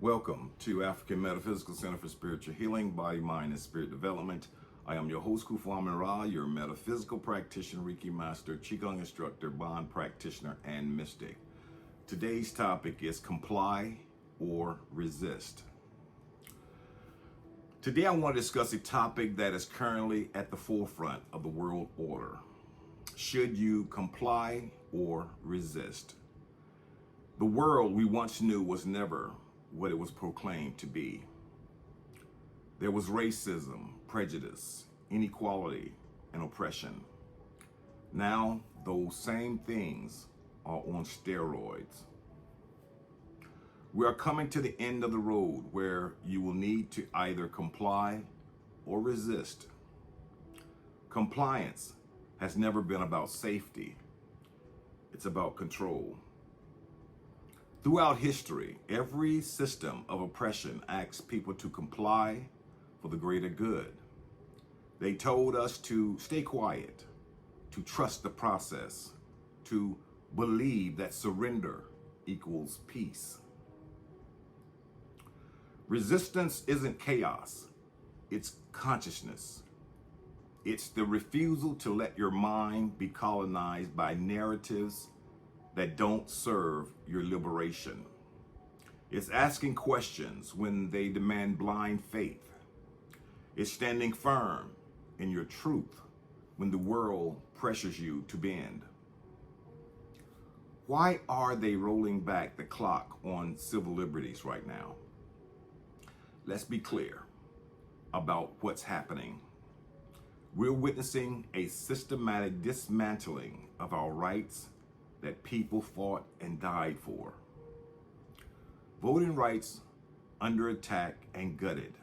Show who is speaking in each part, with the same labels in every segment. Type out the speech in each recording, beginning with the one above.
Speaker 1: Welcome to African Metaphysical Center for Spiritual Healing, Body, Mind, and Spirit Development. I am your host, Kufuamin Ra, your metaphysical practitioner, Reiki master, Qigong instructor, Bond practitioner, and mystic. Today's topic is comply or resist. Today I want to discuss a topic that is currently at the forefront of the world order. Should you comply or resist? The world we once knew was never what it was proclaimed to be. There was racism, prejudice, inequality, and oppression. Now, those same things are on steroids. We are coming to the end of the road where you will need to either comply or resist. Compliance has never been about safety. It's about control. Throughout history, every system of oppression asks people to comply for the greater good. They told us to stay quiet, to trust the process, to believe that surrender equals peace. Resistance isn't chaos, it's consciousness. It's the refusal to let your mind be colonized by narratives that don't serve your liberation. It's asking questions when they demand blind faith. It's standing firm in your truth when the world pressures you to bend. Why are they rolling back the clock on civil liberties right now? Let's be clear about what's happening. We're witnessing a systematic dismantling of our rights that people fought and died for. Voting rights under attack and gutted.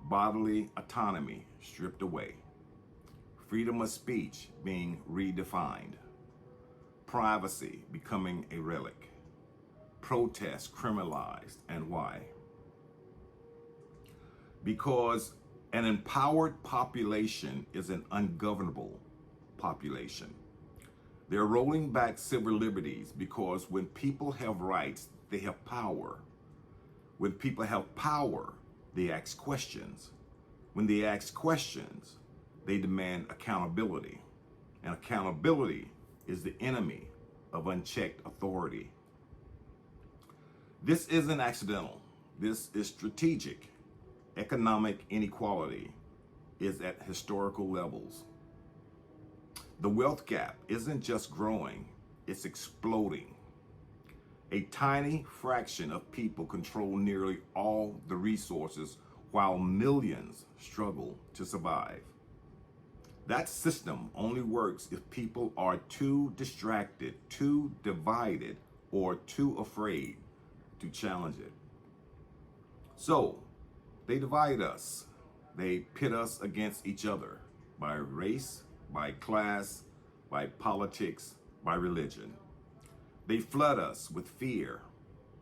Speaker 1: Bodily autonomy stripped away. Freedom of speech being redefined. Privacy becoming a relic. Protest criminalized. And why? Because an empowered population is an ungovernable population. They're rolling back civil liberties because when people have rights, they have power. When people have power, they ask questions. When they ask questions, they demand accountability. And accountability is the enemy of unchecked authority. This isn't accidental. This is strategic. Economic inequality is at historical levels. The wealth gap isn't just growing, it's exploding. A tiny fraction of people control nearly all the resources while millions struggle to survive. That system only works if people are too distracted, too divided, or too afraid to challenge it. So, they divide us. They pit us against each other by race, by class, by politics, by religion. They flood us with fear.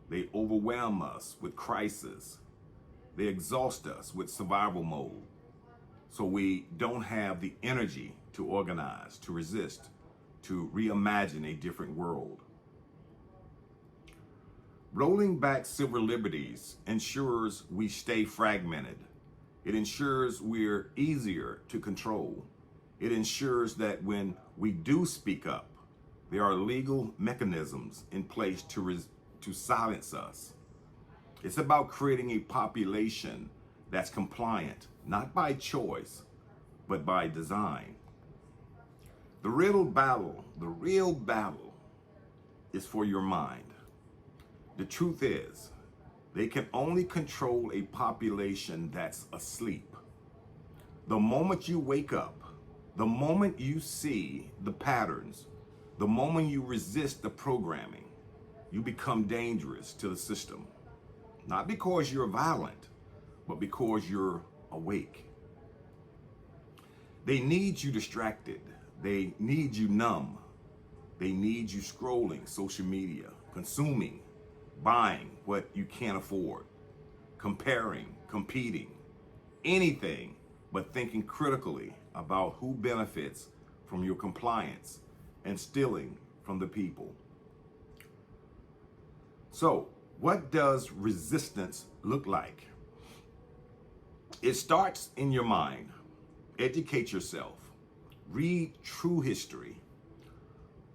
Speaker 1: They overwhelm us with crisis. They exhaust us with survival mode. So we don't have the energy to organize, to resist, to reimagine a different world. Rolling back civil liberties ensures we stay fragmented. It ensures we're easier to control. It ensures that when we do speak up, there are legal mechanisms in place to silence us. It's about creating a population that's compliant, not by choice, but by design. The real battle is for your mind. The truth is, they can only control a population that's asleep. The moment you wake up, the moment you see the patterns, the moment you resist the programming, you become dangerous to the system. Not because you're violent, but because you're awake. They need you distracted. They need you numb. They need you scrolling social media, consuming, buying what you can't afford, comparing, competing, anything but thinking critically about who benefits from your compliance and stealing from the people. So What does resistance look like? It starts in your mind. Educate yourself. Read true history.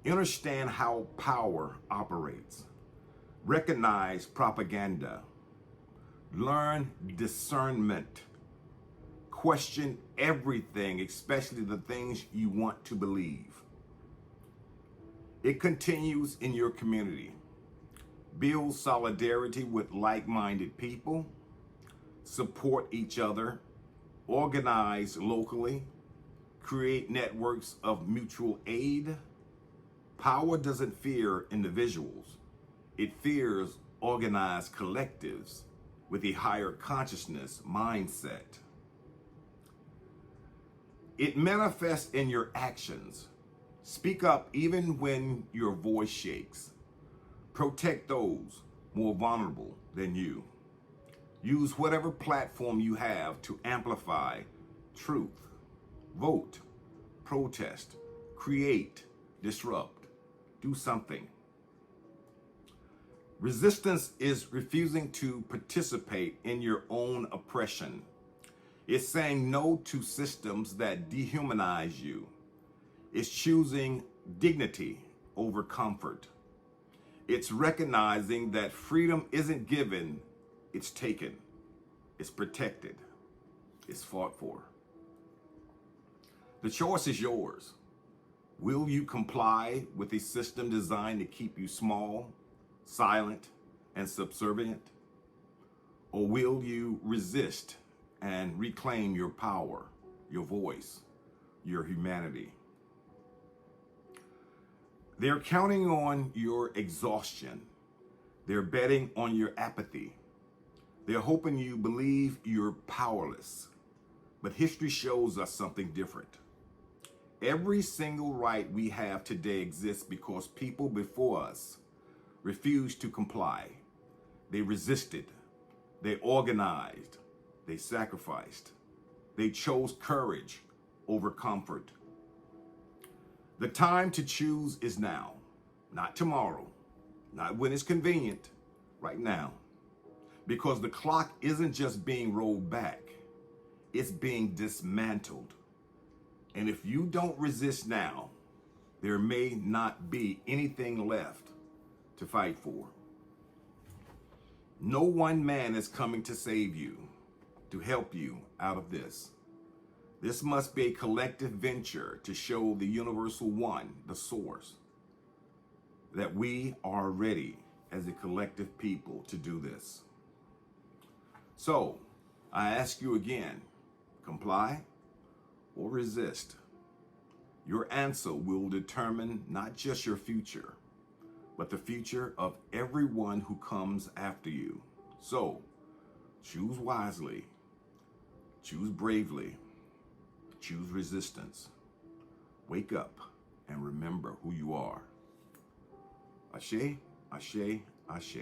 Speaker 1: Understand how power operates. Recognize propaganda. Learn discernment. Question everything, especially the things you want to believe. It continues in your community. Build solidarity with like-minded people. Support each other. Organize locally. Create networks of mutual aid. Power doesn't fear individuals. It fears organized collectives with a higher consciousness mindset. It manifests in your actions. Speak up even when your voice shakes. Protect those more vulnerable than you. Use whatever platform you have to amplify truth. Vote, protest, create, disrupt, do something. Resistance is refusing to participate in your own oppression. It's saying no to systems that dehumanize you. It's choosing dignity over comfort. It's recognizing that freedom isn't given, it's taken. It's protected. It's fought for. The choice is yours. Will you comply with a system designed to keep you small, silent, and subservient? Or will you resist and reclaim your power, your voice, your humanity? They're counting on your exhaustion. They're betting on your apathy. They're hoping you believe you're powerless. But history shows us something different. Every single right we have today exists because people before us refused to comply. They resisted. They organized. They sacrificed. They chose courage over comfort. The time to choose is now, not tomorrow, not when it's convenient, right now. Because the clock isn't just being rolled back, it's being dismantled. And if you don't resist now, there may not be anything left to fight for. No one man is coming to save you, to help you out of this. This must be a collective venture to show the universal one, the source, that we are ready as a collective people to do this. So, I ask you again, comply or resist? Your answer will determine not just your future, but the future of everyone who comes after you. So, choose wisely, choose bravely, choose resistance. Wake up and remember who you are. Ashe, ashe, ashe.